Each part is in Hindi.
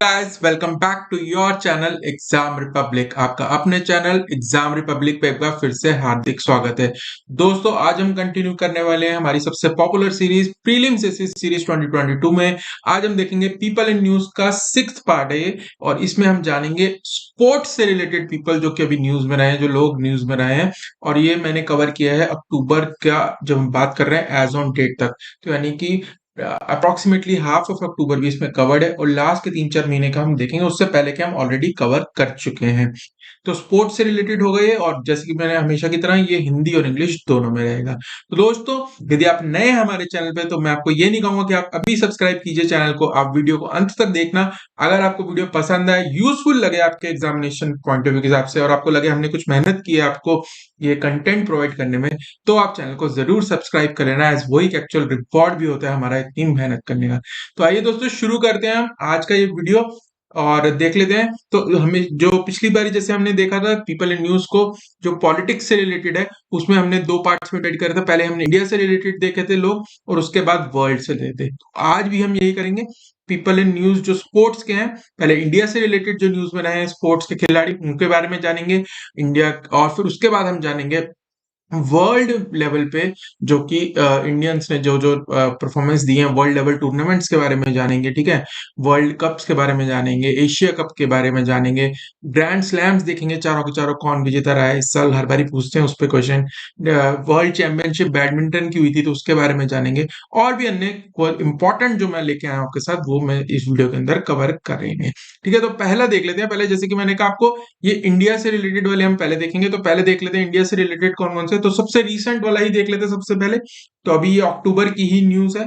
Guys, welcome back to your channel exam republic. आपका अपने चैनल एग्जाम रिपब्लिक पे एक बार फिर से हार्दिक स्वागत है। दोस्तों, आज हम कंटिन्यू करने वाले हैं हमारी सबसे पॉपुलर सीरीज प्रीलिम्स सीरीज 2022 में। आज हम देखेंगे पीपल इन न्यूज का 6th पार्ट है और इसमें हम जानेंगे स्पोर्ट्स से रिलेटेड पीपल जो कि अभी न्यूज में रहे हैं, जो लोग न्यूज में रहे हैं। और ये मैंने कवर किया है अक्टूबर का, जब हम बात कर रहे हैं एज ऑन डेट तक, तो यानी कि अप्रोक्सीमेटली हाफ ऑफ अक्टूबर भी इसमें कवर्ड है और लास्ट के 3-4 महीने का हम देखेंगे, उससे पहले के हम ऑलरेडी कवर कर चुके हैं। तो स्पोर्ट्स से रिलेटेड हो गए और जैसे कि मैंने हमेशा की तरह ये हिंदी और इंग्लिश दोनों में रहेगा। तो दोस्तों, यदि आप नए हैं हमारे चैनल पे तो मैं आपको ये नहीं कहूंगा कि आप अभी सब्सक्राइब कीजिए चैनल को, आप वीडियो को अंत तक देखना। अगर आपको वीडियो पसंद आए, यूजफुल लगे आपके एग्जामिनेशन पॉइंट ऑफ व्यू के हिसाब से और आपको लगे हमने कुछ मेहनत की है आपको ये कंटेंट प्रोवाइड करने में, तो आप चैनल को जरूर सब्सक्राइब कर लेना, एज वही एक्चुअल रिवॉर्ड भी होता है हमारा इतनी मेहनत करने का। तो आइए दोस्तों, शुरू करते हैं हम आज का ये वीडियो और देख लेते हैं। तो हमें जो पिछली बार जैसे हमने देखा था पीपल इन न्यूज को, जो पॉलिटिक्स से रिलेटेड है, उसमें हमने 2 पार्ट्स में डिवाइड करा था। पहले हमने इंडिया से रिलेटेड देखे थे लोग और उसके बाद वर्ल्ड से देखे थे। तो आज भी हम यही करेंगे। पीपल इन न्यूज जो स्पोर्ट्स के हैं, पहले इंडिया से रिलेटेड जो न्यूज में रहे हैं स्पोर्ट्स के खिलाड़ी, उनके बारे में जानेंगे इंडिया, और फिर उसके बाद हम जानेंगे वर्ल्ड लेवल पे जो कि इंडियंस ने जो जो परफॉर्मेंस दी है, वर्ल्ड लेवल टूर्नामेंट्स के बारे में जानेंगे। ठीक है, वर्ल्ड कप्स के बारे में जानेंगे, एशिया कप के बारे में जानेंगे, ग्रैंड स्लैम्स देखेंगे चारों के चारों कौन विजेता रहा है इस साल, हर बारी पूछते हैं उस पर क्वेश्चन। वर्ल्ड चैंपियनशिप बैडमिंटन की हुई थी तो उसके बारे में जानेंगे, और भी अन्य इंपॉर्टेंट जो मैं लेके आया हूं आपके साथ वो मैं इस वीडियो के अंदर कवर करेंगे। ठीक है, तो पहला देख लेते हैं। पहले जैसे कि मैंने कहा आपको, ये इंडिया से रिलेटेड वाले हम पहले देखेंगे। तो पहले देख लेते हैं इंडिया से रिलेटेड कौन कौन से। तो सबसे रीसेंट वाला ही देख लेते हैं सबसे पहले। तो अभी ये अक्टूबर की ही न्यूज है।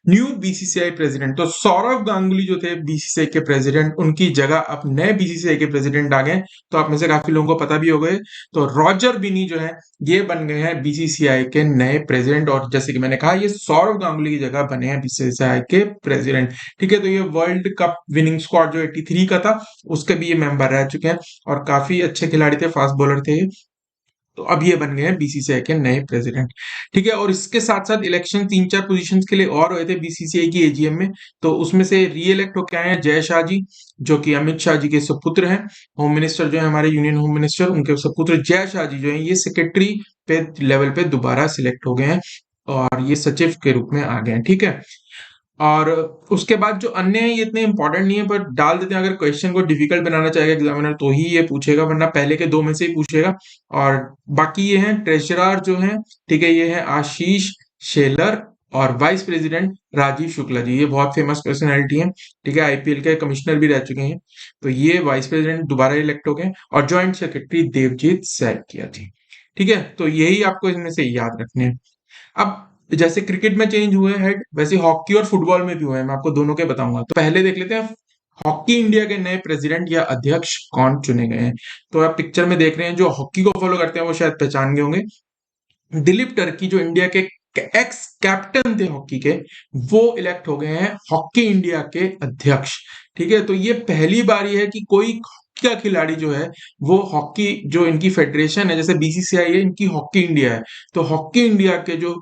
न्यू बीसीसीआई प्रेसिडेंट, तो सौरव गांगुली जो थे बीसीसीआई के प्रेसिडेंट, उनकी जगह अब नए बीसीसीआई के प्रेसिडेंट आ गए। तो आप में से काफी लोगों को पता भी हो गए। तो रॉजर बिनी जो है ये बन गए हैं बीसीसीआई के नए प्रेसिडेंट, और जैसे कि मैंने कहा ये सौरव गांगुली की जगह बने हैं बीसीसीआई के प्रेसिडेंट। ठीक है, तो ये वर्ल्ड कप विनिंग स्क्वाड जो 83 का था उसके भी ये मेंबर रह चुके हैं और काफी अच्छे खिलाड़ी थे, फास्ट बॉलर थे। तो अब ये बन गए हैं बीसीसीआई के नए प्रेसिडेंट। ठीक है, और इसके साथ साथ इलेक्शन 3-4 पोजीशंस के लिए और हुए थे बीसीसीआई की एजीएम में। तो उसमें से री इलेक्ट होकर आए हैं जय शाह जी, जो कि अमित शाह जी के सुपुत्र हैं। होम मिनिस्टर जो है हमारे यूनियन होम मिनिस्टर, उनके सुपुत्र जय शाह जी जो है ये सेक्रेटरी पे लेवल पे दोबारा सिलेक्ट हो गए हैं और ये सचिव के रूप में आ गए हैं। ठीक है, और उसके बाद जो अन्य है ये इतने इंपॉर्टेंट नहीं है, पर डाल देते हैं। अगर क्वेश्चन को डिफिकल्ट बनाना चाहेगा एग्जामिनर तो ही ये पूछेगा, वरना पहले के 2 में से ही पूछेगा। और बाकी ये हैं ट्रेजरर जो हैं, ठीक है, ये है आशीष शेलर, और वाइस प्रेसिडेंट राजीव शुक्ला जी, ये बहुत फेमस पर्सनैलिटी हैं। ठीक है, आईपीएल के कमिश्नर भी रह चुके हैं। तो ये वाइस प्रेसिडेंट दोबारा इलेक्ट हो गए और ज्वाइंट सेक्रेटरी देवजीत सैकिया थी। ठीक है, तो यही आपको इसमें से याद रखने हैं। अब जैसे क्रिकेट में चेंज हुए हेड, वैसे हॉकी और फुटबॉल में भी हुए हैं। मैं आपको दोनों के बताऊंगा। तो पहले देख लेते हैं हॉकी इंडिया के नए प्रेसिडेंट या अध्यक्ष कौन चुने गए हैं। तो आप पिक्चर में देख रहे हैं, जो हॉकी को फॉलो करते हैं वो शायद पहचान गए होंगे। दिलीप टर्की जो इंडिया के एक्स कैप्टन थे हॉकी के, वो इलेक्ट हो गए हैं हॉकी इंडिया के अध्यक्ष। ठीक है, तो ये पहली बारी है कि कोई हॉकी का खिलाड़ी जो है वो हॉकी, जो इनकी फेडरेशन है जैसे बीसीसीआई है, इनकी हॉकी इंडिया है, तो हॉकी इंडिया के जो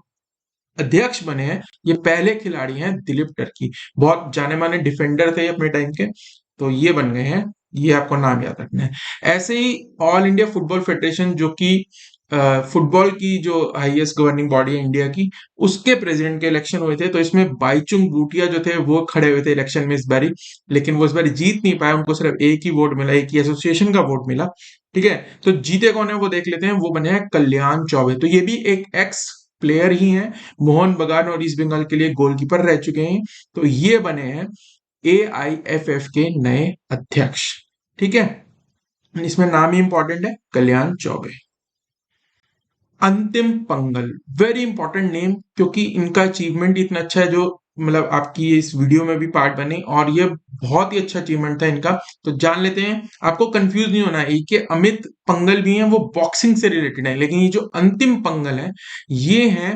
अध्यक्ष बने हैं ये पहले खिलाड़ी हैं दिलीप टर्की। बहुत जाने माने डिफेंडर थे अपने टाइम के, तो ये बन गए हैं। ये आपको नाम याद रखना है। ऐसे ही ऑल इंडिया फुटबॉल फेडरेशन जो कि फुटबॉल की जो हाईएस्ट गवर्निंग बॉडी है इंडिया की, उसके प्रेसिडेंट के इलेक्शन हुए थे। तो इसमें बाईचुंग भूटिया जो थे वो खड़े हुए थे इलेक्शन में इस बारी, लेकिन वो इस बारी जीत नहीं पाए, उनको सिर्फ एक ही वोट मिला, एक ही एसोसिएशन का वोट मिला। ठीक है, तो जीते कौन है वो देख लेते हैं। वो बने हैं कल्याण चौबे, तो ये भी एक एक्स प्लेयर ही हैं। मोहन बगान और ईस्ट बंगाल के लिए गोलकीपर रह चुके हैं। तो ये बने हैं एआईएफएफ के नए अध्यक्ष। ठीक है, इसमें नाम ही इंपॉर्टेंट है, कल्याण चौबे। अंतिम पंगल, वेरी इंपॉर्टेंट नेम, क्योंकि इनका अचीवमेंट इतना अच्छा है, जो मतलब आपकी इस वीडियो में भी पार्ट बने, और ये बहुत ही अच्छा अचीवमेंट था इनका। तो जान लेते हैं, आपको कंफ्यूज नहीं होना है। एक ये अमित पंगल भी हैं, वो बॉक्सिंग से रिलेटेड है, लेकिन ये जो अंतिम पंगल है ये है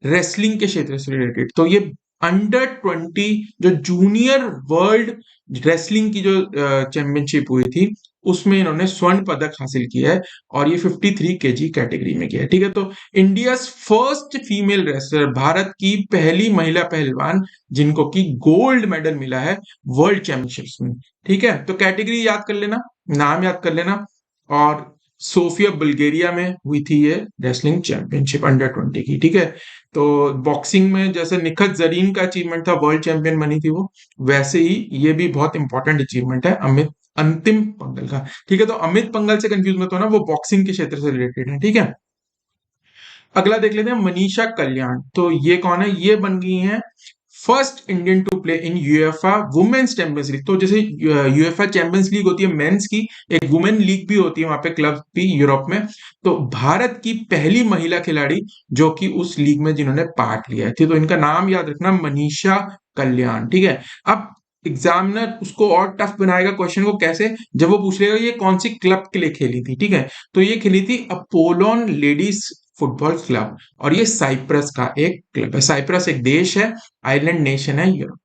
रेसलिंग के क्षेत्र से रिलेटेड। तो ये अंडर 20 जो जूनियर वर्ल्ड रेसलिंग की जो चैंपियनशिप हुई थी उसमें इन्होंने स्वर्ण पदक हासिल किया है और ये 53 केजी कैटेगरी में किया है। ठीक है, तो India first female wrestler, Bharat की पहली महिला पहलवान जिनको की गोल्ड मेडल मिला है वर्ल्ड चैंपियनशिप्स में। ठीक है, तो कैटेगरी याद कर लेना, नाम याद कर लेना। और सोफिया बुल्गारिया में हुई थी ये रेसलिंग चैंपियनशिप अंडर 20 की। ठीक है, तो बॉक्सिंग में जैसे निखत जरीन का अचीवमेंट था, वर्ल्ड चैंपियन बनी थी वो, वैसे ही ये भी बहुत इंपॉर्टेंट अचीवमेंट है अमित अंतिम पंगल का। ठीक है, तो अमित पंगल से कंफ्यूज मत होना, वो बॉक्सिंग के क्षेत्र से रिलेटेड है। ठीक है, अगला देख लेते हैं मनीषा कल्याण। तो ये कौन है? ये बन गई हैं first Indian to play in UEFA women's champions league. तो जैसे यूएफए चैंपियंस लीग होती है मेंस की, एक वुमेन लीग भी होती है वहां पे क्लब भी यूरोप में। तो भारत की पहली महिला खिलाड़ी जो कि उस लीग में जिन्होंने पार्ट लिया है, तो इनका नाम याद रखना, मनीषा कल्याण। ठीक है, अब एग्जामिनर उसको और टफ बनाएगा क्वेश्चन को, कैसे? जब वो पूछ लेगा ये कौन सी क्लब के लिए खेली थी। ठीक है, तो ये खेली थी अपोलोन लेडीज फुटबॉल क्लब, और ये साइप्रस का एक क्लब है। साइप्रस एक देश है, आइलैंड नेशन है यूरोप।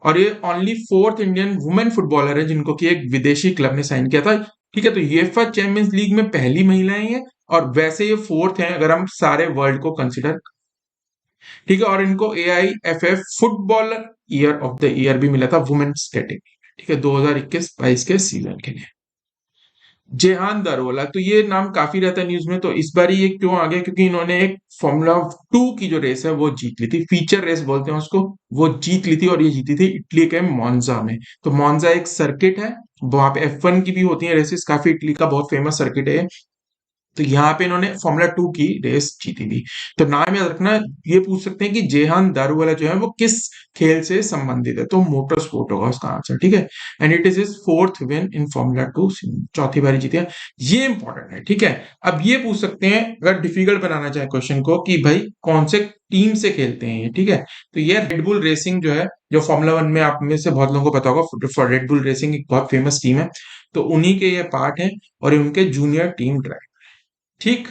और ये only fourth Indian women footballer है जिनको कि एक विदेशी क्लब ने साइन किया था। ठीक है, तो यूएफए चैंपियंस लीग में पहली महिलाएं हैं, और वैसे ये फोर्थ हैं अगर हम सारे वर्ल्ड को कंसिडर। ठीक है, और इनको AIFF footballer year of the year भी मिला था वुमेन्स कैटेगरी। ठीक है, 2021-22 के सीजन के लिए। जेहान दारोला, तो ये नाम काफी रहता है न्यूज में, तो इस बार ये क्यों आ गया? क्योंकि इन्होंने एक फॉर्मूला 2 की जो रेस है वो जीत ली थी, फीचर रेस बोलते हैं उसको, वो जीत ली थी, और ये जीती थी इटली के मोन्जा में। तो मोन्जा एक सर्किट है, वहां पे F1 की भी होती है रेसेस, काफी इटली का बहुत फेमस सर्किट है। तो यहाँ पे इन्होंने फॉर्मूला 2 की रेस जीती थी। तो नाम याद रखना, ये पूछ सकते हैं कि जेहान दारूवाला जो है वो किस खेल से संबंधित है, तो मोटर स्पोर्ट होगा उसका आंसर। ठीक है, and it is his fourth win in formula 2, चौथी बारी जीते हैं। ये इंपॉर्टेंट है। ठीक है, अब ये पूछ सकते हैं अगर डिफिकल्ट बनाना चाहे क्वेश्चन को कि भाई कौन से टीम से खेलते हैं ये। ठीक है, तो ये रेडबुल रेसिंग जो है, जो फॉर्मूला 1 में आप में से बहुत लोगों को पता होगा, रेडबुल रेसिंग एक बहुत फेमस टीम है, तो उन्हीं के ये पार्ट है, और उनके जूनियर टीम ड्राइव। ठीक,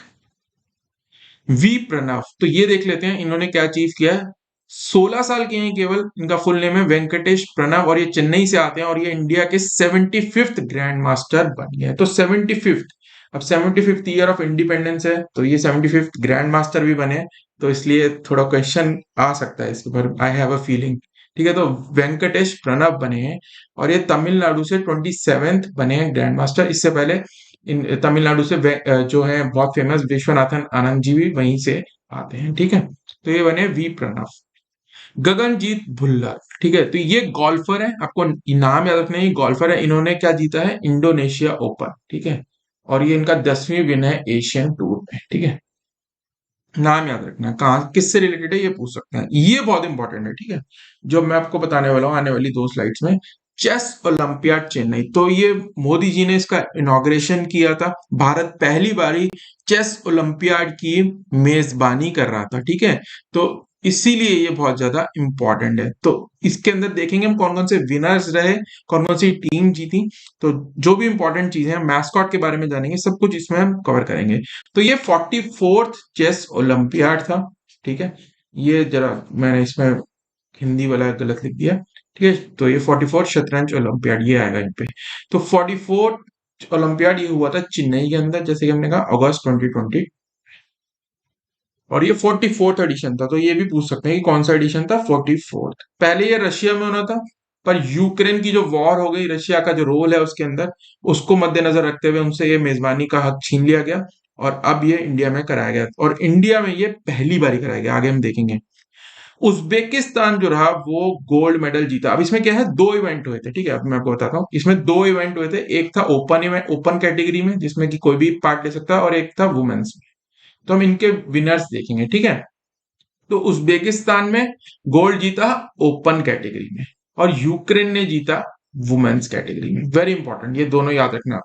वी प्रणव, तो ये देख लेते हैं इन्होंने क्या अचीव किया है। 16 साल के हैं केवल, इनका फुल नेम है वेंकटेश प्रणव, और ये चेन्नई से आते हैं, और ये इंडिया के 75th ग्रैंड मास्टर बन गए हैं। तो 75th, अब 75th ईयर ऑफ इंडिपेंडेंस है, तो ये 75th ग्रैंड मास्टर भी बने, तो इसलिए थोड़ा क्वेश्चन आ सकता है इसके ऊपर, आई हैव अ फीलिंग। ठीक है, तो वेंकटेश प्रणव बने हैं, और ये तमिलनाडु से 27th बने हैं ग्रैंड मास्टर। इससे पहले इन तमिलनाडु से जो है बहुत फेमस विश्वनाथन आनंद जी भी वहीं से आते हैं। ठीक है, तो ये बने वी प्रणव। गगनजीत भुल्लर, ठीक है, तो ये गोल्फर है, आपको नाम याद रखना है, ये गोल्फर है, इन्होंने क्या जीता है? Indonesia open. ठीक है, और ये इनका 10वीं विन है एशियन टूर में। ठीक है, नाम याद रखना, कहाँ किससे रिलेटेड है ये पूछ सकते हैं, ये बहुत इंपॉर्टेंट है। ठीक है, जो मैं आपको बताने वाला हूँ आने वाली 2 स्लाइड्स में। चेस ओलंपियाड चेन्नई, तो ये मोदी जी ने इसका इनॉग्रेशन किया था। भारत पहली बारी चेस ओलंपियाड की मेजबानी कर रहा था। ठीक है, तो इसीलिए ये बहुत ज्यादा इंपॉर्टेंट है। तो इसके अंदर देखेंगे हम कौन कौन से विनर्स रहे, कौन कौन सी टीम जीती, तो जो भी इंपॉर्टेंट चीजें हैं, मैस्कॉट के बारे में जानेंगे, सब कुछ इसमें हम कवर करेंगे। तो ये 44th चेस ओलंपियाड था। ठीक है, ये जरा मैंने इसमें हिंदी वाला गलत लिख दिया। ठीक है, तो ये 44 शतरंज ओलंपियाड ये आएगा इन पे। तो 44 ओलंपियाड ये हुआ था चेन्नई के अंदर, जैसे कि हमने कहा अगस्त 2020, और ये 44th एडिशन था। तो ये भी पूछ सकते हैं कि कौन सा एडिशन था? 44th। पहले ये रशिया में होना था, पर यूक्रेन की जो वॉर हो गई, रशिया का जो रोल है उसके अंदर, उसको मद्देनजर रखते हुए उनसे ये मेजबानी का हक छीन लिया गया, और अब ये इंडिया में कराया गया, और इंडिया में ये पहली बारी कराया गया। आगे हम देखेंगे। उज्बेकिस्तान जो रहा वो गोल्ड मेडल जीता। अब इसमें क्या है, 2 इवेंट हुए थे। ठीक है, अब मैं आपको बताता हूँ, इसमें 2 इवेंट हुए थे। एक था ओपन इवेंट, ओपन कैटेगरी में, जिसमें कि कोई भी पार्ट ले सकता है, और एक था वुमेन्स में। तो हम इनके विनर्स देखेंगे। ठीक है, तो उज्बेकिस्तान में गोल्ड जीता ओपन कैटेगरी में, और यूक्रेन ने जीता वुमेन्स कैटेगरी में। वेरी इंपॉर्टेंट, ये दोनों याद रखना।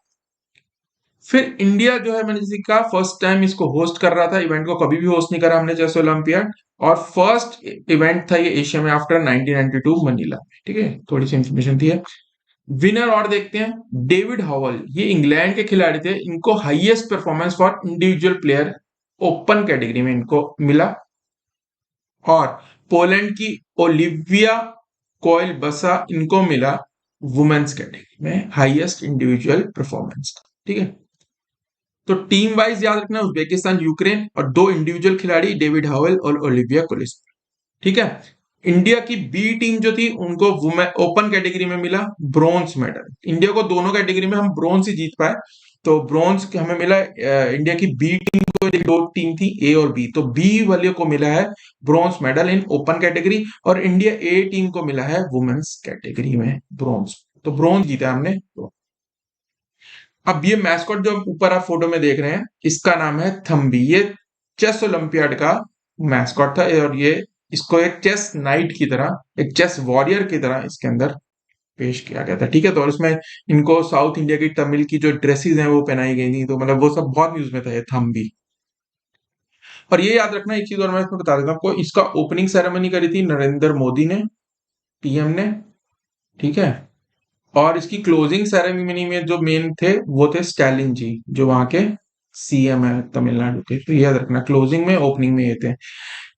फिर इंडिया जो है, मैंने जैसे कहा फर्स्ट टाइम इसको होस्ट कर रहा था, इवेंट को कभी भी होस्ट नहीं करा हमने चेस ओलंपियाड, और फर्स्ट इवेंट था ये एशिया में आफ्टर 1992 मनीला में। ठीक है, थोड़ी सी इंफॉर्मेशन थी। विनर और देखते हैं, डेविड हॉवल, ये इंग्लैंड के खिलाड़ी थे, इनको highest performance for individual player open category में इनको मिला। और पोलैंड की ओलिविया कोइल बसा, इनको मिला वुमेन्स कैटेगरी में हाईएस्ट इंडिविजुअल परफॉर्मेंस। ठीक है, तो टीम वाइज याद रखना, उज्बेकिस्तान, यूक्रेन, और दो इंडिविजुअल खिलाड़ी डेविड हावेल और ओलिविया कोलिस। ठीक है, इंडिया की बी टीम जो थी उनको वुमेन ओपन कैटेगरी में मिला ब्रॉन्ज मेडल। इंडिया को दोनों कैटेगरी में हम ब्रॉन्ज ही जीत पाए, तो ब्रॉन्ज हमें मिला। इंडिया की बी टीम को, दो टीम थी ए और बी, तो बी वाले को मिला है bronze medal in open category, और इंडिया ए टीम को मिला है वुमेन्स कैटेगरी में ब्रॉन्ज। तो ब्रॉन्ज जीता हमने। अब ये मैस्कॉट जो ऊपर आप फोटो में देख रहे हैं, इसका नाम है थम्बी। ये चेस ओलंपियाड का मैस्कॉट था, और ये इसको एक चेस नाइट की तरह, एक चेस वॉरियर की तरह इसके अंदर पेश किया गया था। ठीक है, तो और इसमें इनको साउथ इंडिया की तमिल की जो ड्रेसेस हैं वो पहनाई गई थी, तो मतलब वो सब बहुत न्यूज में था ये थम्बी। और ये याद रखना एक चीज, और मैं इसमें बता देता हूँ आपको, इसका ओपनिंग सेरेमनी करी थी नरेंद्र मोदी ने, पीएम ने। ठीक है, और इसकी क्लोजिंग सेरेमनी में जो मेन थे वो थे स्टैलिन जी, जो वहां के सीएम है तमिलनाडु के। तो याद रखना, क्लोजिंग में ओपनिंग में ये थे।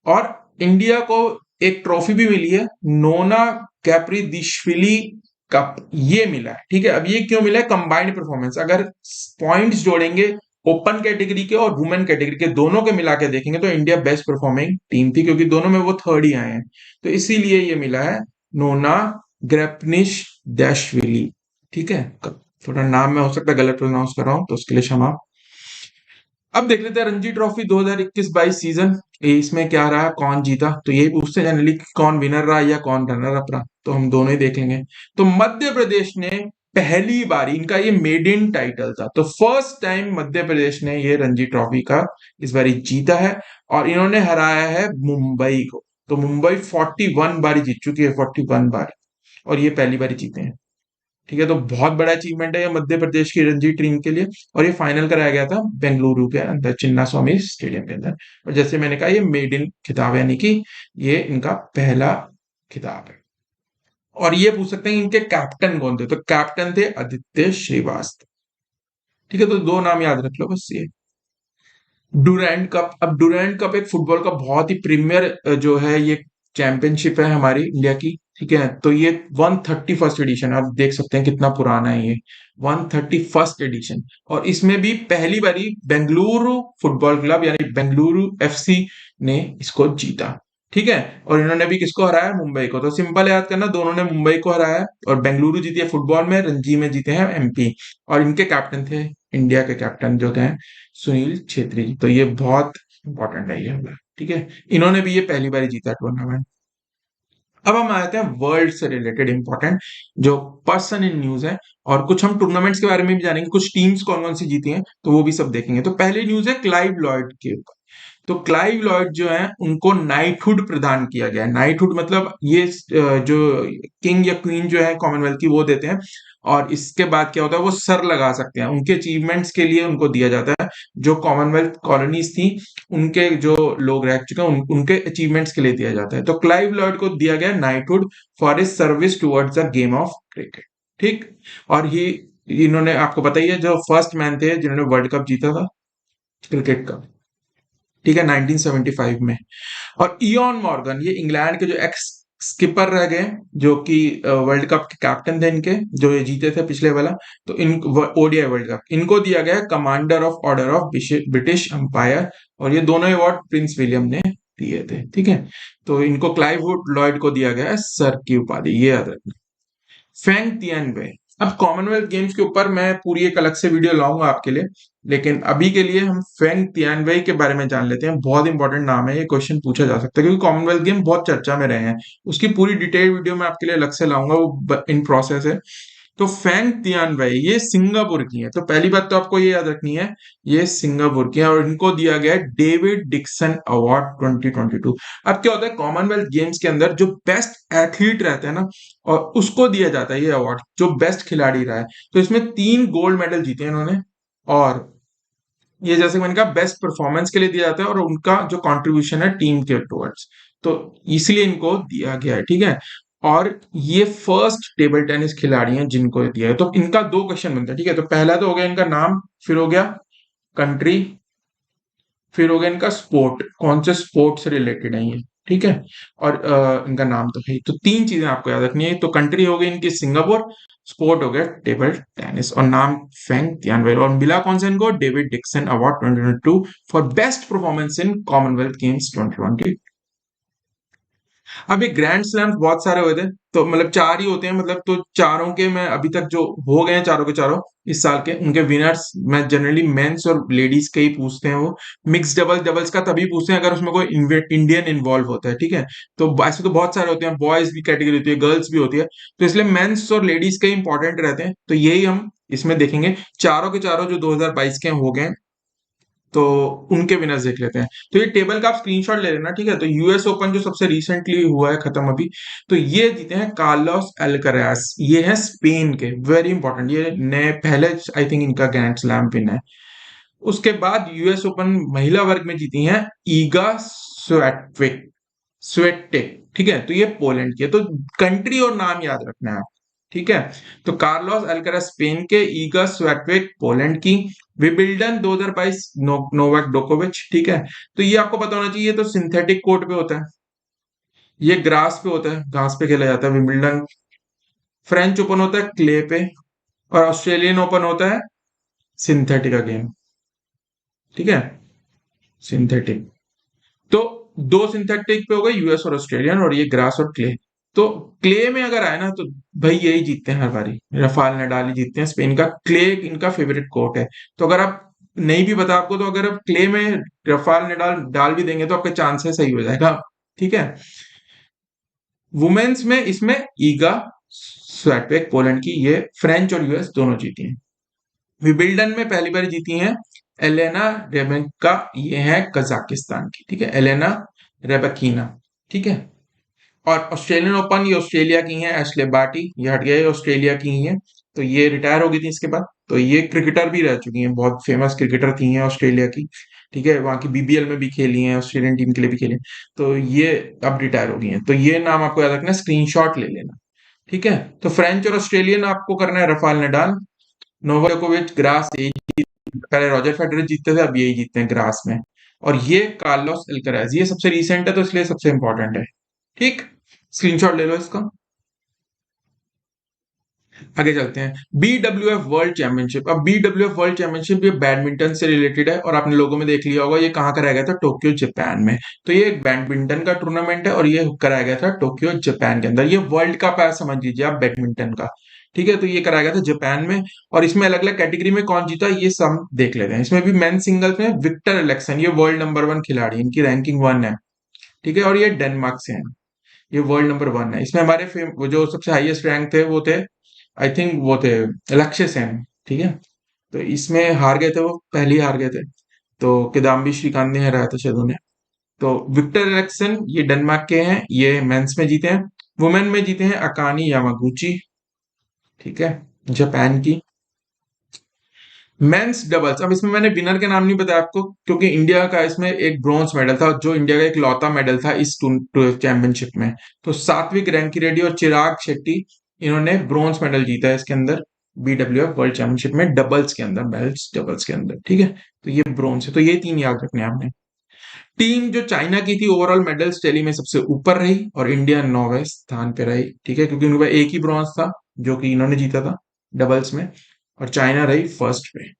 और इंडिया को एक ट्रॉफी भी मिली है, नोना कैप्रिदिशविली कप, ये मिला है। ठीक है, अब ये क्यों मिला है? कंबाइंड परफॉर्मेंस, अगर पॉइंट्स जोड़ेंगे ओपन कैटेगरी के और वुमेन कैटेगरी के दोनों के मिला के देखेंगे तो इंडिया बेस्ट परफॉर्मिंग टीम थी, क्योंकि दोनों में वो थर्ड ही आए हैं, तो इसीलिए ये मिला है नोना ग्रेपनिश डैशविली। ठीक है, थोड़ा नाम में हो सकता है गलत प्रोनाउंस कर रहा हूं, तो उसके लिए क्षमा। अब देख लेते हैं रणजी ट्रॉफी 2021-22 सीजन, इसमें क्या रहा, कौन जीता। तो यही पूछते हैं जनरली, कौन विनर रहा या कौन रनर अप रहा, तो हम दोनों ही देख लेंगे। तो मध्य प्रदेश ने पहली बारी, इनका ये मेड इन टाइटल था, तो फर्स्ट टाइम मध्य प्रदेश ने ये रणजी ट्रॉफी का इस बारी जीता है, और इन्होंने हराया है मुंबई को। तो मुंबई 41 बारी जीत चुकी है, 41 बार, और ये पहली बारी जीते हैं। ठीक है, तो बहुत बड़ा अचीवमेंट है ये मध्य प्रदेश की रणजी टीम के लिए। और ये फाइनल कराया गया था बेंगलुरु के अंदर, चिन्ना स्वामी स्टेडियम के अंदर। और जैसे मैंने कहा, ये मेड इन खिताब है, यानी कि ये इनका पहला खिताब है। और ये पूछ सकते हैं इनके कैप्टन कौन थे, तो कैप्टन थे आदित्य श्रीवास्तव। ठीक है, तो दो नाम याद रख लो बस ये। डुरैंड कप, अब डुरैंड कप एक फुटबॉल का बहुत ही प्रीमियर जो है ये चैंपियनशिप है हमारी इंडिया की। ठीक है, तो ये 131st एडिशन, आप देख सकते हैं कितना पुराना है ये, 131st एडिशन। और इसमें भी पहली बारी बेंगलुरु फुटबॉल क्लब यानी बेंगलुरु एफसी ने इसको जीता। ठीक है, और इन्होंने भी किसको हराया? मुंबई को। तो सिंपल याद करना, दोनों ने मुंबई को हराया, और बेंगलुरु जीती है फुटबॉल में, रणजी में जीते हैं एमपी। और इनके कैप्टन थे, इंडिया के कैप्टन जो थे सुनील छेत्री जी। तो ये बहुत इंपॉर्टेंट है ये वाला। ठीक है, इन्होंने भी ये पहली बार जीता टूर्नामेंट। अब हम आते हैं वर्ल्ड से रिलेटेड इंपॉर्टेंट जो पर्सन इन न्यूज है, और कुछ हम टूर्नामेंट्स के बारे में भी जानेंगे, कुछ टीम्स कौन कौन सी जीती हैं तो वो भी सब देखेंगे। तो पहली न्यूज है क्लाइव लॉयड के ऊपर। तो क्लाइव लॉयड जो है उनको नाइटहुड प्रदान किया गया है। नाइटहुड मतलब ये जो किंग या क्वीन जो है कॉमनवेल्थ की वो देते हैं, और इसके बाद क्या होता है, वो सर लगा सकते हैं, उनके अचीवमेंट्स के लिए उनको दिया जाता है। जो कॉमनवेल्थ कॉलोनीज थी उनके जो लोग रह चुके हैं उनके अचीवमेंट्स के लिए दिया जाता है। तो क्लाइव लॉयड को दिया गया knighthood for his service towards the game of cricket. ठीक, और ये इन्होंने, आपको पता ही है, जो फर्स्ट मैन थे जिन्होंने वर्ल्ड कप जीता था क्रिकेट का। ठीक है, 1975 में। और इयॉन मॉर्गन, ये इंग्लैंड के जो एक्स स्किपर रह गए, जो कि वर्ल्ड कप के कैप्टन थे इनके, जो ये जीते थे पिछले वाला, तो इन ओडीआई वर्ल्ड कप इनको दिया गया commander of order of British empire. और ये दोनों अवार्ड प्रिंस विलियम ने दिए थे। ठीक है, तो इनको क्लाइव लॉयड को दिया गया है सर की उपाधि, ये याद रखना। फेंग तियनवे, अब कॉमनवेल्थ गेम्स के ऊपर मैं पूरी एक अलग से वीडियो लाऊंगा आपके लिए, लेकिन अभी के लिए हम फेंग तियनवे के बारे में जान लेते हैं। बहुत इंपॉर्टेंट नाम है, ये क्वेश्चन पूछा जा सकता है क्योंकि कॉमनवेल्थ गेम बहुत चर्चा में रहे हैं। उसकी पूरी डिटेल वीडियो मैं आपके लिए अलग से लाऊंगा, वो इन प्रोसेस है। तो फेंग तियानवे ये सिंगापुर की है। तो पहली बात तो आपको ये याद रखनी है, ये सिंगापुर की है, और इनको दिया गया है डेविड डिक्सन अवार्ड 2022। अब क्या होता है, कॉमनवेल्थ गेम्स के अंदर जो बेस्ट एथलीट रहते हैं ना, और उसको दिया जाता है ये अवार्ड, जो बेस्ट खिलाड़ी रहा है। तो इसमें 3 गोल्ड मेडल जीते हैं इन्होंने, और ये जैसे मैंने कहा बेस्ट परफॉर्मेंस के लिए दिया जाता है, और उनका जो कंट्रीब्यूशन है टीम के टुवर्ड्स, तो इसलिए इनको दिया गया है। ठीक है, और ये फर्स्ट टेबल टेनिस खिलाड़ी हैं जिनको दिया है। तो इनका 2 क्वेश्चन बनता है। ठीक है, तो पहला तो हो गया इनका नाम, फिर हो गया कंट्री, फिर हो गया इनका स्पोर्ट, कौन से स्पोर्ट से रिलेटेड है ये, ठीक है। और इनका नाम तो है ही। तो तीन चीजें आपको याद रखनी है। तो कंट्री हो गई इनकी सिंगापुर, स्पोर्ट हो गया टेबल टेनिस, और नाम फेंग तियानवे। और मिला कौन सा इनको, David Dixon award 2022 for best performance in Commonwealth games 2020। अब ये ग्रैंड स्लैम्स बहुत सारे हुए थे, तो मतलब चार ही होते हैं, मतलब तो चारों के मैं अभी तक जो हो गए हैं चारों के चारों इस साल के, उनके विनर्स मैं जनरली मेंस और लेडीज के ही पूछते हैं। वो मिक्स डबल डबल्स का तभी पूछते हैं अगर उसमें कोई इंडियन इन्वॉल्व होता है, ठीक है। तो ऐसे तो बहुत सारे होते हैं, बॉयज भी कैटेगरी होती है, गर्ल्स भी होती है, तो इसलिए मेंस और लेडीज के इंपॉर्टेंट रहते हैं। तो यही हम इसमें देखेंगे, चारों के चारों जो 2022 के हो गए, तो उनके विनर्स देख लेते हैं। तो ये टेबल का आप स्क्रीनशॉट ले लेना, ठीक है। तो यूएस ओपन जो सबसे रिसेंटली हुआ है खत्म अभी, तो ये जीते हैं कार्लोस अल्कराज, ये है स्पेन के, वेरी इंपॉर्टेंट, ये नए पहले आई थिंक इनका ग्रैंड स्लैम विन है। उसके बाद यूएस ओपन महिला वर्ग में जीती हैं ईगा स्वेटविक, स्वेटेक, ठीक है। तो ये पोलैंड की है, तो कंट्री और नाम याद रखना है आप, ठीक है। तो कार्लोस अल्कराज स्पेन के, ईगा स्वेटविक पोलैंड की। विबिल्डन 2022 नोवाक डोकोविच, ठीक है। तो ये आपको पता होना चाहिए, ये तो सिंथेटिक कोर्ट पे होता है, ये ग्रास पे होता है, घास पे खेला जाता है विबिल्डन। फ्रेंच ओपन होता है क्ले पे, और ऑस्ट्रेलियन ओपन होता है सिंथेटिक गेम, ठीक है, सिंथेटिक। तो दो सिंथेटिक पे हो गए, यूएस और ऑस्ट्रेलियन, और ये ग्रास और क्ले। तो क्ले में अगर आए ना तो भाई यही जीतते हैं हर बारी, रफाल नडाल ही जीतते हैं, स्पेन का क्ले इनका फेवरेट कोर्ट है। तो अगर आप नहीं भी पता आपको, तो अगर आप क्ले में रफाल नडाल डाल भी देंगे तो आपके चांसेस सही हो जाएगा, ठीक है। वुमेन्स में इसमें ईगा स्वेटवेक पोलैंड की, ये फ्रेंच और यूएस दोनों जीती हैं। विबिल्डन में पहली बार जीती हैं एलेना रेबेका, ये है कजाकिस्तान की, ठीक है, एलेना रेबकीना, ठीक है। और ऑस्ट्रेलियन ओपन, ये ऑस्ट्रेलिया की हैं एशले बार्टी, ये हट गए, ऑस्ट्रेलिया की ही हैं। तो ये रिटायर हो गई थी इसके बाद। तो ये क्रिकेटर भी रह चुकी हैं, बहुत फेमस क्रिकेटर थी हैं ऑस्ट्रेलिया की, ठीक है। वहां की बीबीएल में भी खेली हैं, ऑस्ट्रेलियन टीम के लिए भी खेली हैं। तो ये अब रिटायर हो गई हैं। तो ये नाम आपको याद रखना, स्क्रीनशॉट ले लेना, ठीक है। तो फ्रेंच और ऑस्ट्रेलियन आपको करना है रफाल नडाल, नोवाक जोकोविच, ग्रास, पहले रॉजर फेडरर जीतते थे, अब यही जीतते हैं ग्रास में। और ये कार्लोस अल्कराज, ये सबसे रिसेंट है तो इसलिए सबसे इंपॉर्टेंट है, ठीक। स्क्रीनशॉट ले लो इसका। आगे चलते हैं, BWF वर्ल्ड चैंपियनशिप। अब BWF वर्ल्ड चैंपियनशिप ये बैडमिंटन से रिलेटेड है, और आपने लोगों में देख लिया होगा ये कहाँ कराया गया था, टोक्यो जापान में। तो ये एक बैडमिंटन का टूर्नामेंट है, और ये कराया गया था टोक्यो जापान के अंदर। ये वर्ल्ड कप है समझ लीजिए आप बैडमिंटन का, ठीक है। तो ये कराया गया था जापान में, और इसमें अलग अलग कैटेगरी में कौन जीता ये सब देख लेते हैं। इसमें भी मेन सिंगल्स में विक्टर एलेक्सन, ये वर्ल्ड नंबर 1 खिलाड़ी, इनकी रैंकिंग 1 है, ठीक है। और ये डेनमार्क से है, ये वर्ल्ड नंबर 1 है। इसमें हमारे वो जो सबसे हाईएस्ट रैंक थे वो थे, आई थिंक वो थे लक्ष्य सेन, ठीक है। तो इसमें हार गए थे, वो पहले ही हार गए थे। तो किदाम्बी श्रीकांत ने हराया था शायद उन्हें। तो विक्टर एरिक्सन ये डेनमार्क के हैं, ये मेंस में जीते हैं। वुमेन में जीते हैं अकानी यामागुची, ठीक है, जापान की। मेंस डबल्स, अब इसमें मैंने विनर के नाम नहीं बताया आपको, क्योंकि इंडिया का इसमें एक ब्रॉन्ज मेडल था, जो इंडिया का एक लौता मेडल था इस चैंपियनशिप में। तो सात्विक रैंकी और चिराग शेट्टी, इन्होंने ब्रॉन्ज मेडल जीता है इसके अंदर, BWF वर्ल्ड चैंपियनशिप में डबल्स के अंदर, मेल्स डबल्स के अंदर, ठीक है। तो ये ब्रॉन्ज है, तो ये तीन याद रखने हैं आपने। टीम जो चाइना की थी ओवरऑल मेडल्स टैली में सबसे ऊपर रही, और इंडिया 9वें स्थान पे रही, ठीक है, क्योंकि उनके पास एक ही ब्रॉन्ज था जो कि इन्होंने जीता था डबल्स में, और चाइना रही फर्स्ट पे।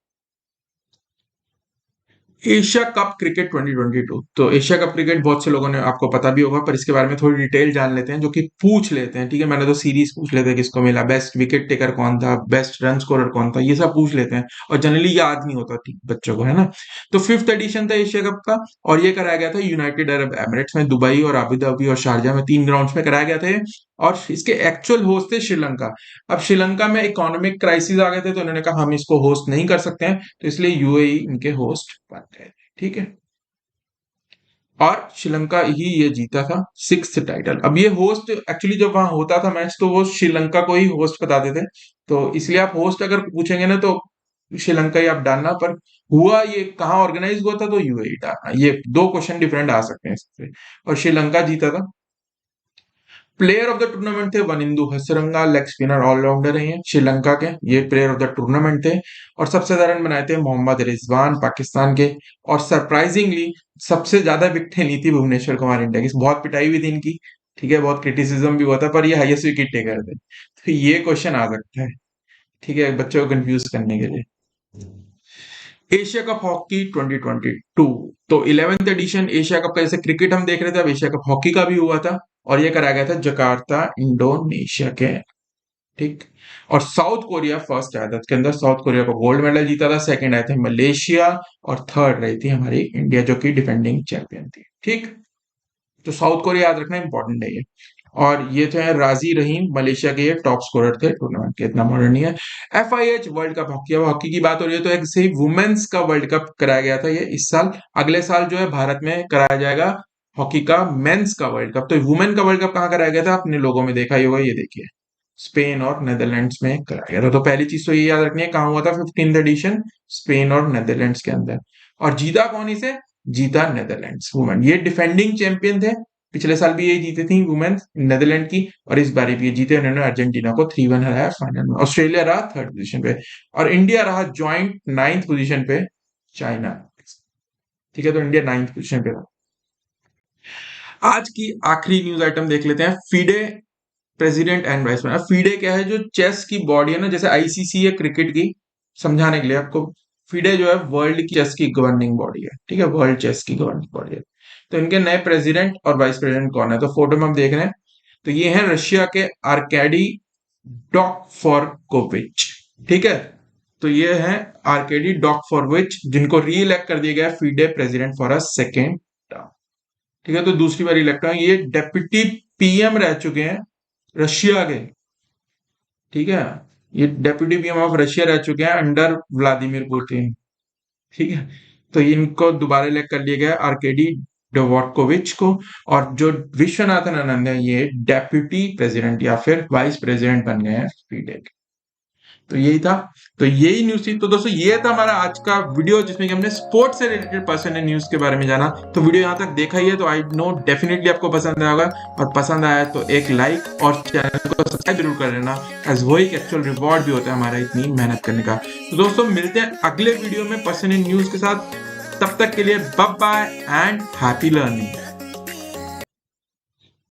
एशिया कप क्रिकेट 2022, तो एशिया कप क्रिकेट बहुत से लोगों ने आपको पता भी होगा, पर इसके बारे में थोड़ी डिटेल जान लेते हैं, जो कि पूछ लेते हैं, ठीक है। मैंने तो सीरीज पूछ लेते हैं, किसको मिला बेस्ट विकेट टेकर कौन था, बेस्ट रन स्कोरर कौन था, ये सब पूछ लेते हैं, और जनरली याद नहीं होता ठीक बच्चों को, है ना। तो 5th एडिशन था एशिया कप का, और ये कराया गया था यूनाइटेड अरब एमिरेट्स में, दुबई और अबू धाबी और शारजा में 3 ग्राउंड्स में कराया गया था। और इसके एक्चुअल होस्ट थे श्रीलंका। अब श्रीलंका में इकोनॉमिक क्राइसिस आ गए थे, तो उन्होंने कहा हम इसको होस्ट नहीं कर सकते हैं, तो इसलिए यूएई इनके होस्ट बन गए, ठीक है। और श्रीलंका ही ये जीता था 6th टाइटल। अब ये होस्ट एक्चुअली जब वहां होता था मैच, तो वो श्रीलंका को ही होस्ट बताते थे, तो इसलिए आप होस्ट अगर पूछेंगे ना तो श्रीलंका ही आप डालना, पर हुआ ये कहाँ ऑर्गेनाइज हुआ था तो यूएई डालना। ये दो क्वेश्चन डिफरेंट आ सकते हैं इससे, और श्रीलंका जीता था। प्लेयर ऑफ द टूर्नामेंट थे Wanindu Hasaranga, leg spinner allrounder हैं श्रीलंका के, ये प्लेयर ऑफ द टूर्नामेंट थे। और सबसे ज्यादा रन बनाए थे मोहम्मद रिजवान पाकिस्तान के। और सरप्राइजिंगली सबसे ज्यादा विकेटें ली थी भुवनेश्वर कुमार इंडिया की। बहुत पिटाई हुई थी इनकी, ठीक है, बहुत क्रिटिसिज्म भी हुआ था, पर ये हाईएस्ट विकेट टेकर थे। तो ये क्वेश्चन आ सकता है, ठीक है, बच्चों को कंफ्यूज करने के लिए। एशिया कप हॉकी 2022, तो 11th एडिशन एशिया कप का, जैसे क्रिकेट हम देख रहे थे, अब एशिया कप हॉकी का भी हुआ था। और ये कराया गया था जकार्ता इंडोनेशिया के, ठीक। और साउथ कोरिया फर्स्ट आया था, इसके अंदर साउथ कोरिया को गोल्ड मेडल जीता था, सेकंड आए थे मलेशिया, और थर्ड रही थी हमारी इंडिया जो कि डिफेंडिंग चैंपियन थी, ठीक। तो साउथ कोरिया याद रखना इंपॉर्टेंट है ये। और ये थे राजी रहीम, मलेशिया के, ये टॉप स्कोरर थे टूर्नामेंट के, इतना मॉडर्न नहीं है। FIH वर्ल्ड कप हॉकी, अब हॉकी की बात हो रही है तो एक से वुमेन्स का वर्ल्ड कप कराया गया था ये इस साल। अगले साल जो है भारत में कराया जाएगा हॉकी का मेंस का वर्ल्ड कप। तो वुमेन का वर्ल्ड कप कहाँ कराया गया था, अपने लोगों में देखा ही होगा, ये देखिए स्पेन और नेदरलैंड्स में कराया गया था। तो पहली चीज तो ये याद रखनी है, कहाँ हुआ था 15th एडिशन, स्पेन और नेदरलैंड्स के अंदर। और जीता कौन इसे, जीता नेदरलैंड्स वुमेन, ये डिफेंडिंग चैंपियन थे। पिछले साल भी ये जीते थी वुमेन नेदरलैंड की, और इस बार भी ये जीते, उन्होंने अर्जेंटीना को 3-1 हराया फाइनल में। ऑस्ट्रेलिया रहा थर्ड पोजीशन पे, और इंडिया रहा ज्वाइंट 9th पोजीशन पे चाइना, ठीक है। तो इंडिया 9th पोजीशन पे रहा। आज की आखिरी न्यूज आइटम देख लेते हैं, FIDE president and vice president. FIDE क्या है, जो चेस की बॉडी है ना, जैसे ICC है क्रिकेट की, समझाने के लिए आपको, फीडे जो है वर्ल्ड की चेस की गवर्निंग बॉडी है, ठीक है, वर्ल्ड चेस की गवर्निंग बॉडी है। तो इनके नए प्रेसिडेंट और वाइस प्रेसिडेंट कौन है, तो फोटो में हम देख रहे हैं, तो ये है रशिया के आर्केडी डॉकफॉर्कोविच, ठीक है। तो ये है आर्केडी डॉकफॉर्कोविच, जिनको री इलेक्ट कर दिया गया FIDE president for a second term, ठीक है। तो दूसरी बार इलेक्ट हुए, ये डेप्यूटी PM रह चुके हैं रशिया के, ठीक है। ये डेप्यूटी PM ऑफ रशिया रह चुके हैं अंडर व्लादिमीर पुतिन, ठीक है। तो इनको दोबारा इलेक्ट कर लिया गया आर्केडी डोवोटकोविच को। और जो विश्वनाथन आनंद है, ये डेप्यूटी प्रेसिडेंट या फिर वाइस प्रेसिडेंट बन गए हैं फीडे के। तो यही था, तो यही न्यूज थी। तो दोस्तों ये था हमारा आज का वीडियो, जिसमें कि हमने स्पोर्ट्स से रिलेटेड पर्सन न्यूज के बारे में जाना। तो वीडियो यहाँ तक देखा ही है, तो आई नो डेफिनेटली आपको पसंद आएगा, और पसंद आया तो एक लाइक और चैनल को सब्सक्राइब जरूर कर लेना, एज वही एक एक्चुअल रिवॉर्ड भी होता है हमारा इतनी मेहनत करने का। तो दोस्तों मिलते हैं अगले वीडियो में पर्सन न्यूज के साथ, तब तक के लिए bye bye and happy learning.